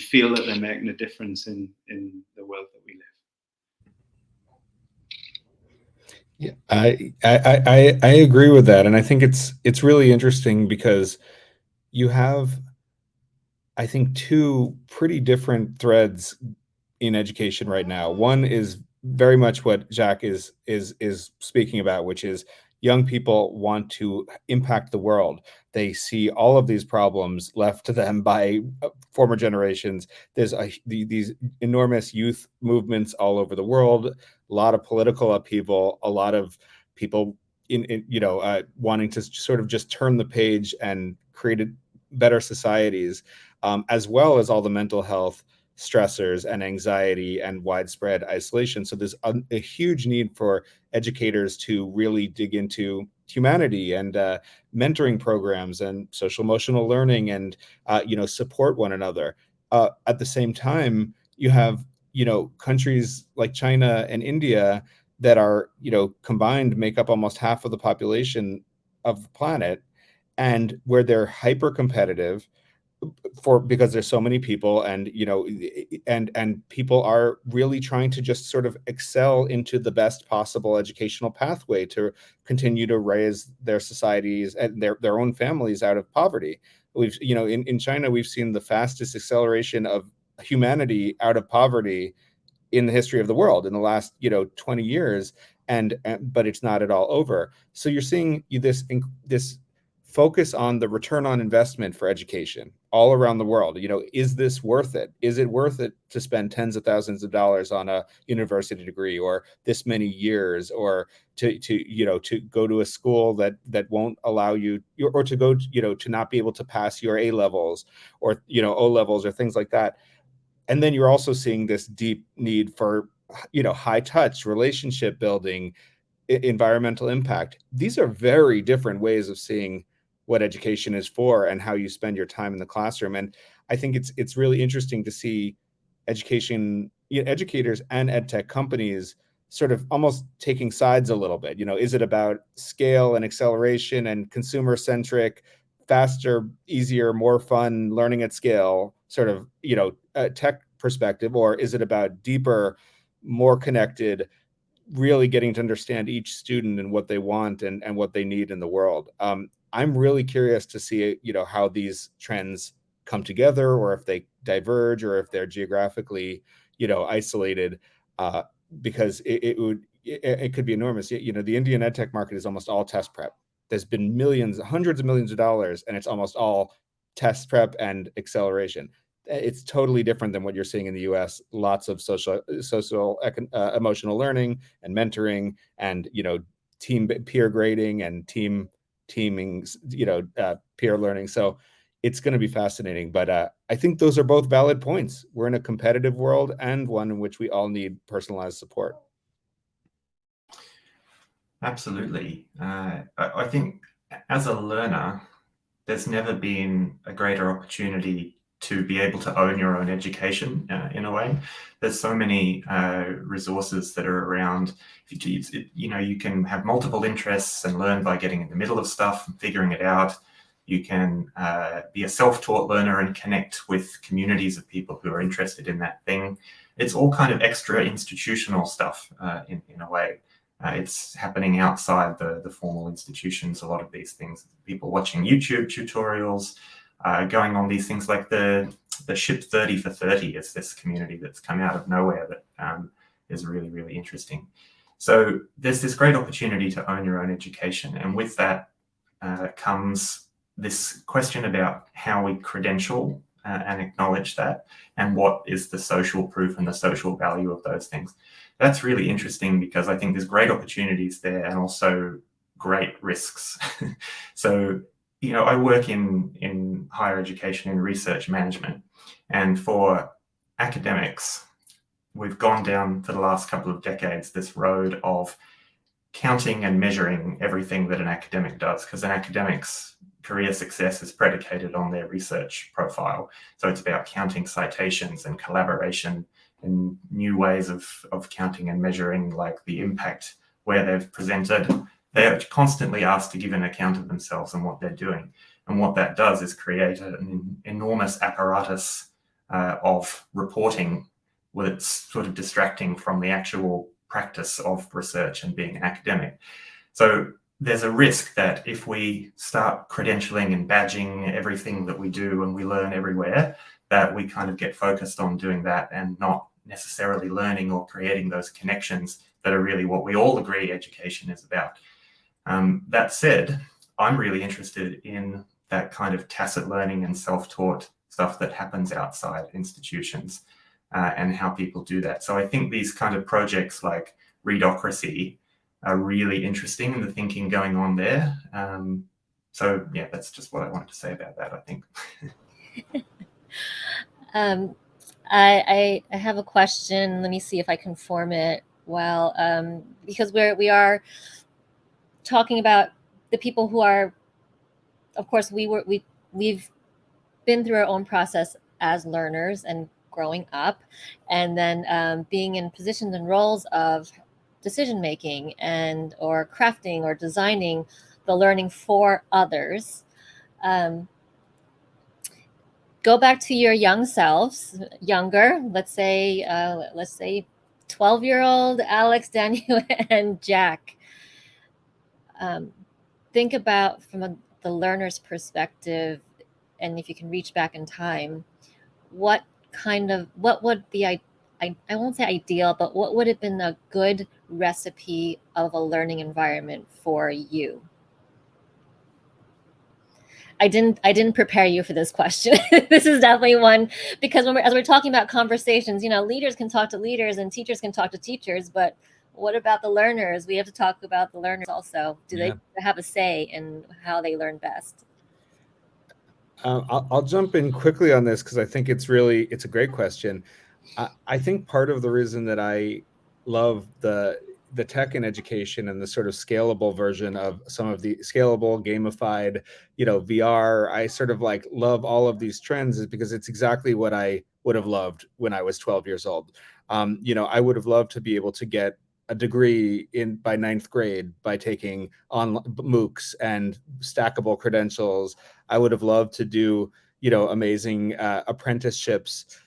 feel that they're making a difference in the world that we live. Yeah, I agree with that, and I think it's really interesting because you have, I think, two pretty different threads in education right now. One is very much what Jacques is speaking about, which is young people want to impact the world. They see all of these problems left to them by former generations. There's these enormous youth movements all over the world, a lot of political upheaval, a lot of people wanting to sort of just turn the page and create better societies, as well as all the mental health stressors and anxiety and widespread isolation. So there's a huge need for educators to really dig into humanity and mentoring programs and social emotional learning and support one another. At the same time, you have countries like China and India that are combined make up almost half of the population of the planet, and where they're hyper competitive because there's so many people, and and people are really trying to just sort of excel into the best possible educational pathway to continue to raise their societies and their own families out of poverty. We've in China, we've seen the fastest acceleration of humanity out of poverty in the history of the world in the last 20 years, and but it's not at all over. So you're seeing this focus on the return on investment for education all around the world. Is this worth it? Is it worth it to spend tens of thousands of dollars on a university degree, or this many years, or to go to a school that won't allow you, or to go to not be able to pass your A levels or O levels or things like that. And then you're also seeing this deep need for high touch relationship building, environmental impact. These are very different ways of seeing what education is for and how you spend your time in the classroom. And I think it's really interesting to see educators and edtech companies sort of almost taking sides a little bit. Is it about scale and acceleration and consumer centric, faster, easier, more fun learning at scale sort of tech perspective, or is it about deeper, more connected, really getting to understand each student and what they want and what they need in the world? I'm really curious to see how these trends come together, or if they diverge, or if they're geographically isolated, because it could be enormous. The Indian edtech market is almost all test prep. There's been hundreds of millions of dollars, and it's almost all test prep and acceleration. It's totally different than what you're seeing in the US. Lots of social emotional learning and mentoring, and team peer grading and teaming, peer learning. So it's going to be fascinating. But I think those are both valid points. We're in a competitive world, and one in which we all need personalized support. Absolutely. I think as a learner, there's never been a greater opportunity to be able to own your own education in a way. There's so many resources that are around. You can have multiple interests and learn by getting in the middle of stuff and figuring it out. You can be a self-taught learner and connect with communities of people who are interested in that thing. It's all kind of extra institutional stuff in a way. It's happening outside the formal institutions, a lot of these things. People watching YouTube tutorials, going on these things like the Ship 30 for 30 is this community that's come out of nowhere that is really, really interesting. So there's this great opportunity to own your own education. And with that comes this question about how we credential and acknowledge that, and what is the social proof and the social value of those things. That's really interesting, because I think there's great opportunities there and also great risks. So, I work in higher education in research management, and for academics, we've gone down for the last couple of decades this road of counting and measuring everything that an academic does, because an academic's career success is predicated on their research profile. So it's about counting citations and collaboration and new ways of counting and measuring, like the impact where they've presented. They're constantly asked to give an account of themselves and what they're doing. And what that does is create an enormous apparatus of reporting that's sort of distracting from the actual practice of research and being academic. So there's a risk that if we start credentialing and badging everything that we do and we learn everywhere, that we kind of get focused on doing that and not necessarily learning or creating those connections that are really what we all agree education is about. That said, I'm really interested in that kind of tacit learning and self-taught stuff that happens outside institutions and how people do that. So I think these kind of projects like Readocracy are really interesting in the thinking going on there. So yeah, that's just what I wanted to say about that, I think. I have a question. Let me see if I can form it well, because we are talking about the people who are, of course, we've been through our own process as learners and growing up, and then being in positions and roles of decision making and or crafting or designing the learning for others. Go back to your young selves, younger, let's say 12-year-old Alex, Daniel, and Jack. Think about from the learner's perspective, and if you can reach back in time, what would be, I won't say ideal, but what would have been a good recipe of a learning environment for you? I didn't prepare you for this question. This is definitely one, because as we're talking about conversations, leaders can talk to leaders and teachers can talk to teachers, but what about the learners? We have to talk about the learners also. Do they have a say in how they learn best? I'll jump in quickly on this because I think it's a great question. I think part of the reason that I love the tech in education and the sort of scalable version of some of the scalable gamified, VR, I sort of love all of these trends is because it's exactly what I would have loved when I was 12 years old. I would have loved to be able to get a degree by 9th grade by taking on MOOCs and stackable credentials. I would have loved to do, amazing apprenticeships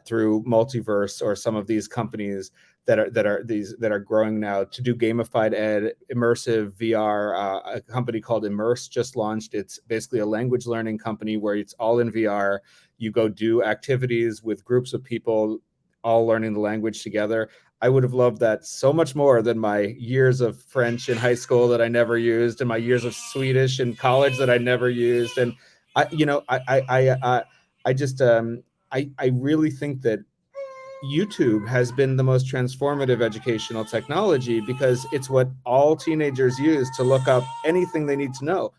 through Multiverse or some of these companies that are growing now to do gamified ed, immersive VR. A company called Immerse just launched. It's basically a language learning company where it's all in VR. You go do activities with groups of people, all learning the language together. I would have loved that so much more than my years of French in high school that I never used, and my years of Swedish in college that I never used. And I really think that YouTube has been the most transformative educational technology because it's what all teenagers use to look up anything they need to know.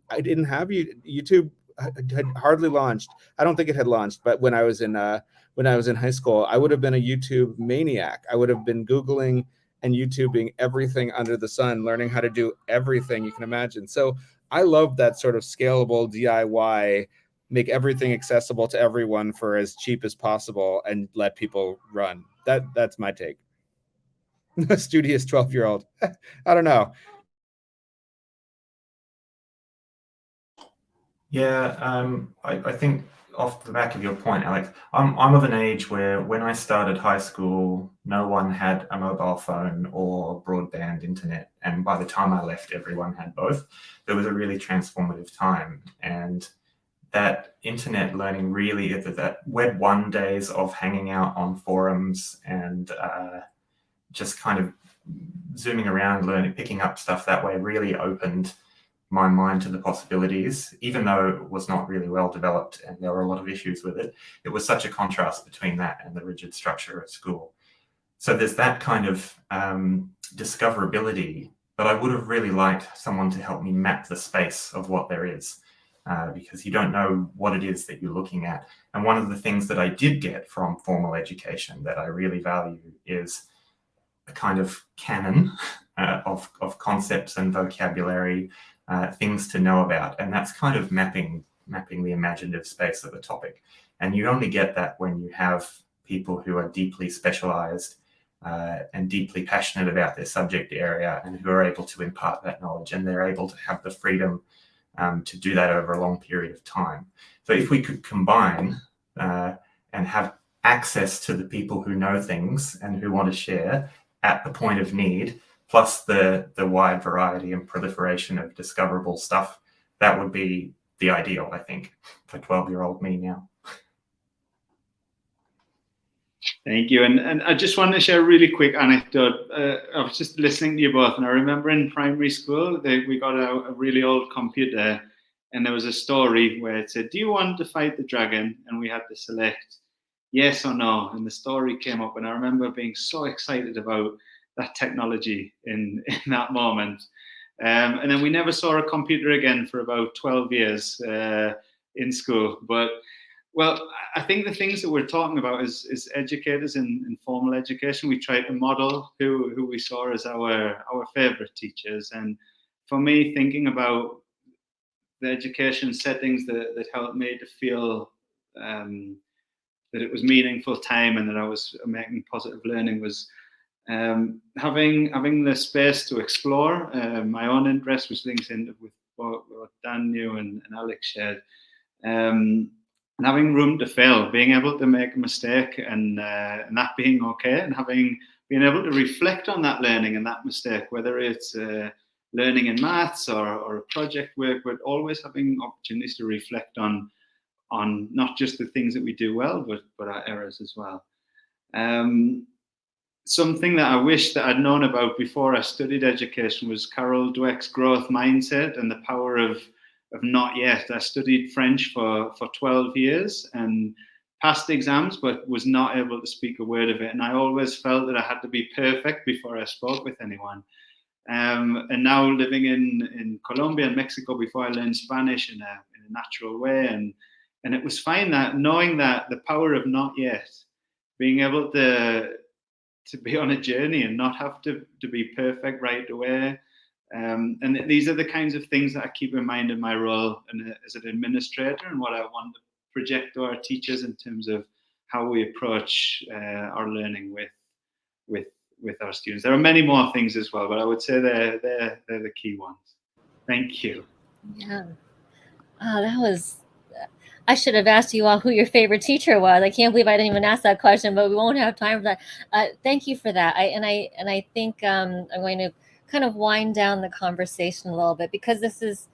I didn't have YouTube had hardly launched. I don't think it had launched, but when I was in high school, I would have been a YouTube maniac. I would have been Googling and YouTubing everything under the sun, learning how to do everything you can imagine. So I love that sort of scalable DIY, make everything accessible to everyone for as cheap as possible and let people run. That's my take. A studious 12-year-old. I don't know. Yeah, I think off the back of your point, Alex, I'm of an age where when I started high school, no one had a mobile phone or broadband internet. And by the time I left, everyone had both. There was a really transformative time. And that internet learning really, that Web 1 days of hanging out on forums and just kind of zooming around, learning, picking up stuff that way really opened my mind to the possibilities, even though it was not really well developed and there were a lot of issues with it. It was such a contrast between that and the rigid structure at school. So there's that kind of discoverability, but I would have really liked someone to help me map the space of what there is, because you don't know what it is that you're looking at. And one of the things that I did get from formal education that I really value is a kind of canon of concepts and vocabulary, things to know about. And that's kind of mapping the imaginative space of a topic. And you only get that when you have people who are deeply specialized and deeply passionate about their subject area and who are able to impart that knowledge, and they're able to have the freedom to do that over a long period of time. So if we could combine and have access to the people who know things and who want to share, at the point of need, plus the wide variety and proliferation of discoverable stuff, that would be the ideal, I think, for 12-year-old me now. Thank you. And I just want to share a really quick anecdote. I was just listening to you both, and I remember in primary school, we got a really old computer, and there was a story where it said, do you want to fight the dragon? And we had to select yes or no. And the story came up, and I remember being so excited about that technology in that moment. And then we never saw a computer again for about 12 years in school. But well, I think the things that we're talking about is educators in formal education. We try to model who we saw as our favorite teachers. And for me, thinking about the education settings that helped me to feel that it was meaningful time and that I was making positive learning was having the space to explore my own interests, which links in with what Dan knew and Alex shared. And having room to fail, being able to make a mistake and that being okay, and being able to reflect on that learning and that mistake, whether it's learning in maths or a project work, but always having opportunities to reflect on not just the things that we do well, but our errors as well. Something that I wish that I'd known about before I studied education was Carol Dweck's growth mindset and the power of not yet. I studied French for 12 years and passed exams, but was not able to speak a word of it. And I always felt that I had to be perfect before I spoke with anyone. And now living in Colombia and Mexico, before I learned Spanish in a natural way. And it was fine that knowing that the power of not yet, being able to be on a journey and not have to be perfect right away. And these are the kinds of things that I keep in mind in my role as an administrator and what I want to project to our teachers in terms of how we approach our learning with our students. There are many more things as well, but I would say they're the key ones. Thank you. Yeah. Oh, that was. I should have asked you all who your favorite teacher was. I can't believe I didn't even ask that question, but we won't have time for that. Thank you for that. I think I'm going to kind of wind down the conversation a little bit, because this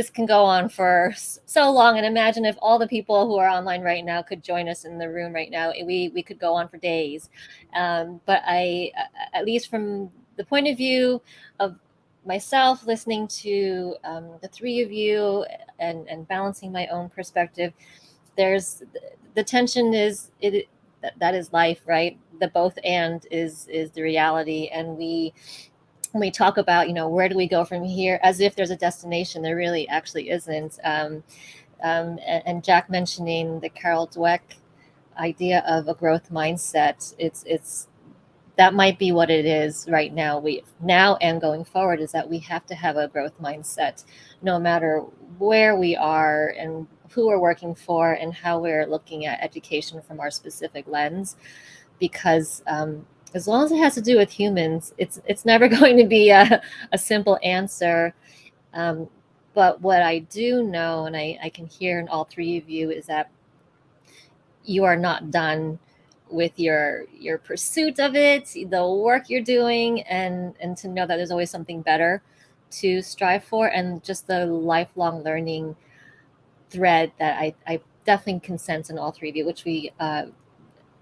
can go on for so long. And imagine if all the people who are online right now could join us in the room right now, we could go on for days. But at least from the point of view of myself, listening to the three of you and balancing my own perspective, there's the tension that is life, right? The both and is the reality. And when we talk about, where do we go from here, as if there's a destination, there really actually isn't. And Jack mentioning the Carol Dweck idea of a growth mindset, it's that might be what it is right now. Now and going forward is that we have to have a growth mindset, no matter where we are and who we're working for and how we're looking at education from our specific lens, because as long as it has to do with humans, it's never going to be a simple answer. But what I do know, and I can hear in all three of you, is that you are not done with your pursuit of it, the work you're doing, and to know that there's always something better to strive for, and just the lifelong learning thread that I definitely can sense in all three of you, which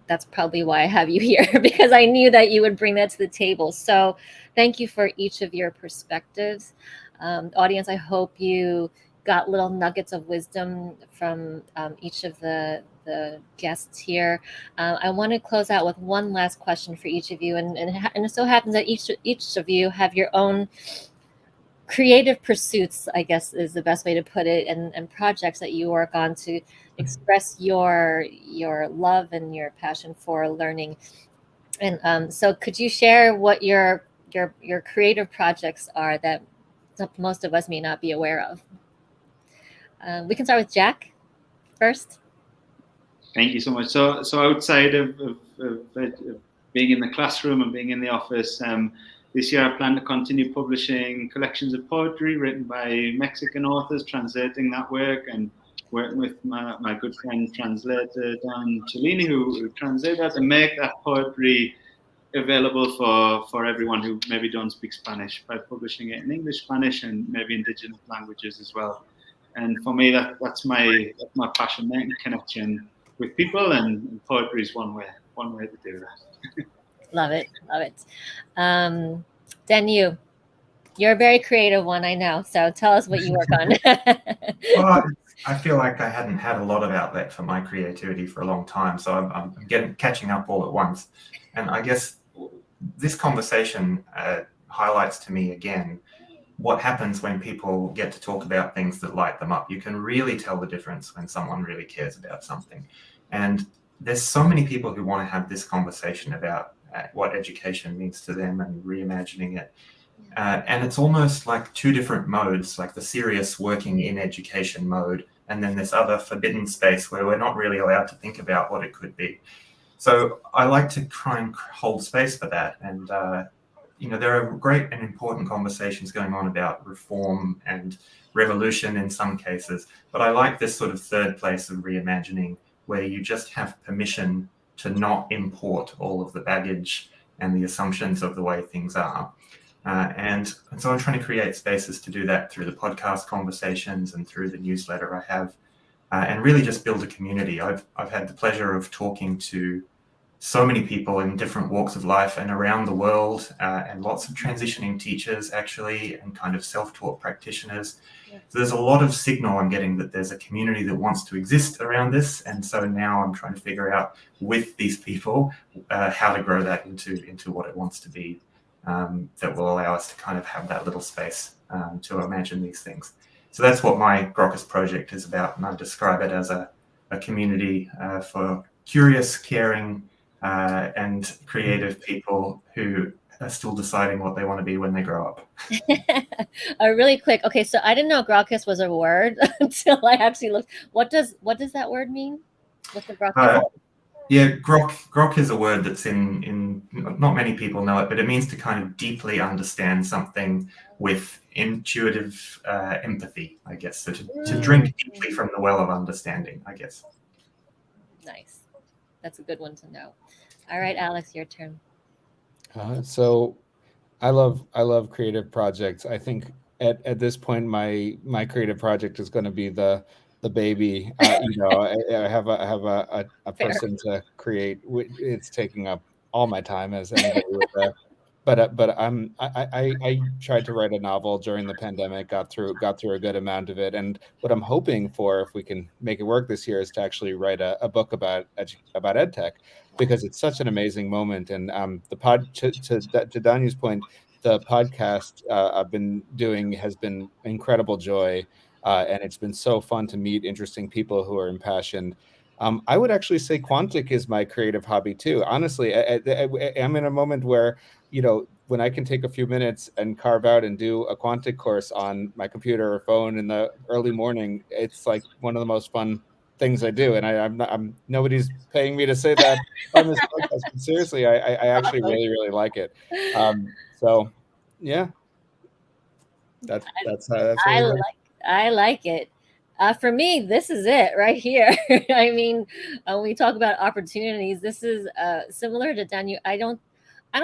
that's probably why I have you here, because I knew that you would bring that to the table. So thank you for each of your perspectives. Audience, I hope you got little nuggets of wisdom from each of the guests here. I want to close out with one last question for each of you. And it so happens that each of you have your own creative pursuits, I guess is the best way to put it, and projects that you work on to express your love and your passion for learning. And so could you share what your creative projects are that most of us may not be aware of? We can start with Jack first. Thank you so much. So outside of being in the classroom and being in the office, this year I plan to continue publishing collections of poetry written by Mexican authors, translating that work and working with my good friend translator Dan Cellini, who translated that, and make that poetry available for everyone who maybe don't speak Spanish, by publishing it in English, Spanish, and maybe indigenous languages as well. And for me, that's my passion, making connection with people, and poetry is one way to do that. Love it. Dan, you're a very creative one, I know. So tell us what you work on. Well, I feel like I hadn't had a lot of outlet for my creativity for a long time, so I'm catching up all at once. And I guess this conversation highlights to me again what happens when people get to talk about things that light them up. You can really tell the difference when someone really cares about something. And there's so many people who want to have this conversation about what education means to them and reimagining it. And it's almost like two different modes, like the serious working in education mode, and then this other forbidden space where we're not really allowed to think about what it could be. So I like to try and hold space for that. And there are great and important conversations going on about reform and revolution in some cases, but I like this sort of third place of reimagining where you just have permission to not import all of the baggage and the assumptions of the way things are. And so I'm trying to create spaces to do that through the podcast conversations and through the newsletter I have, and really just build a community. I've had the pleasure of talking to so many people in different walks of life and around the world, and lots of transitioning teachers actually, and kind of self-taught practitioners. Yeah. So there's a lot of signal I'm getting that there's a community that wants to exist around this. And so now I'm trying to figure out with these people how to grow that into what it wants to be, that will allow us to kind of have that little space to imagine these things. So that's what my Grokkus project is about. And I describe it as a community for curious, caring, and creative people who are still deciding what they want to be when they grow up. Really quick. Okay, so I didn't know Grokkus was a word until I actually looked. What does that word mean? What's the Grokkus? Yeah, grok is a word that's in not many people know it, but it means to kind of deeply understand something with intuitive empathy, I guess. So to drink deeply from the well of understanding, I guess. Nice. That's a good one to know. All right, Alex, your turn. So I love creative projects. I think at this point, my creative project is going to be the baby. I have a person to create. It's taking up all my time, as anybody would say. But I tried to write a novel during the pandemic, got through a good amount of it, and what I'm hoping for, if we can make it work this year, is to actually write a book about EdTech, because it's such an amazing moment. And to Danya's point, the podcast I've been doing has been incredible joy, and it's been so fun to meet interesting people who are impassioned. I would actually say Quantic is my creative hobby too. Honestly, I'm in a moment where, when I can take a few minutes and carve out and do a Quantic course on my computer or phone in the early morning, it's like one of the most fun things I do. And I'm nobody's paying me to say that on this podcast, but seriously, I actually really, really like it. So yeah, that's I like it. For me, this is it right here. I mean, when we talk about opportunities, this is similar to Daniel. I don't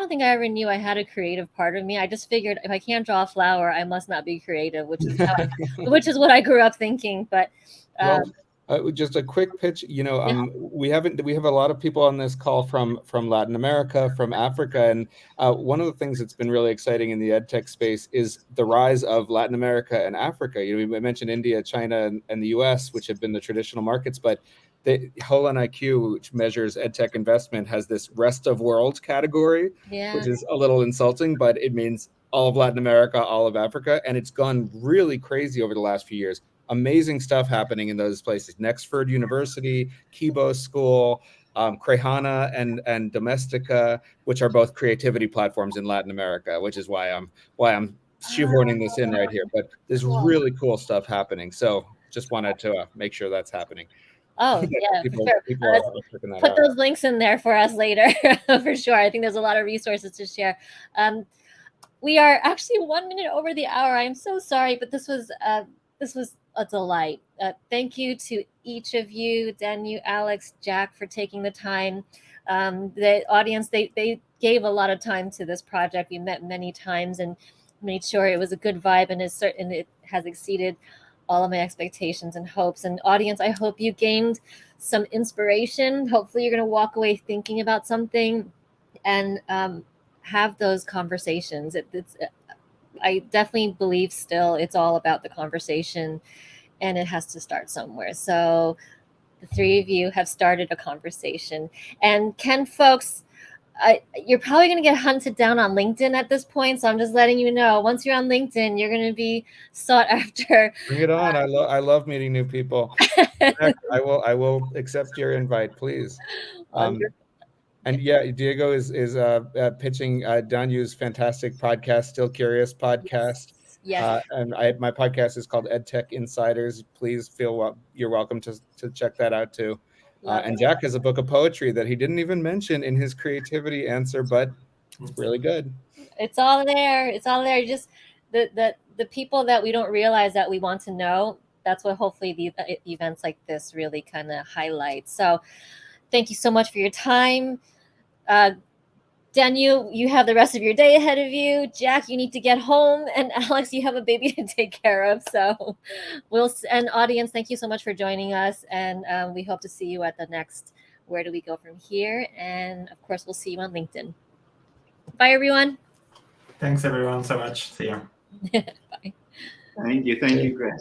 think I ever knew I had a creative part of me. I just figured if I can't draw a flower, I must not be creative, which is which is what I grew up thinking. But just a quick pitch. We have a lot of people on this call from Latin America, from Africa, and one of the things that's been really exciting in the EdTech space is the rise of Latin America and Africa. We mentioned India, China, and the US, which have been the traditional markets, but the Holon IQ, which measures EdTech investment, has this rest of world category, which is a little insulting, but it means all of Latin America, all of Africa, and it's gone really crazy over the last few years. Amazing stuff happening in those places. Nexford University, Kibo School, Crehana and Domestica, which are both creativity platforms in Latin America, which is why I'm shoehorning this in right here. But there's really cool stuff happening. So just wanted to make sure that's happening. Oh, yeah, sure. Put those links in there for us later, for sure. I think there's a lot of resources to share. We are actually 1 minute over the hour. I'm so sorry, but this was a delight. Thank you to each of you, Danu, Alex, Jack, for taking the time. The audience, they gave a lot of time to this project. We met many times and made sure it was a good vibe, and it has exceeded all of my expectations and hopes. And audience, I hope you gained some inspiration. Hopefully you're going to walk away thinking about something and have those conversations. I definitely believe still it's all about the conversation, and it has to start somewhere. So the three of you have started a conversation. And Ken, folks, you're probably going to get hunted down on LinkedIn at this point. So I'm just letting you know, once you're on LinkedIn, you're going to be sought after. Bring it on. I love meeting new people. I will accept your invite, please. And yeah, Diego is pitching Danyu's fantastic podcast, Still Curious podcast. Yes. And my podcast is called Edtech Insiders. Please you're welcome to check that out too. And Jack has a book of poetry that he didn't even mention in his creativity answer, but it's really good. It's all there. It's all there. Just the people that we don't realize that we want to know. That's what hopefully the events like this really kind of highlight. So thank you so much for your time. Danu, you have the rest of your day ahead of you. Jack, you need to get home. And Alex, you have a baby to take care of. So and audience, thank you so much for joining us. And we hope to see you at the next Where Do We Go From Here? And of course, we'll see you on LinkedIn. Bye, everyone. Thanks, everyone, so much. See you. Bye. Thank you, Grace.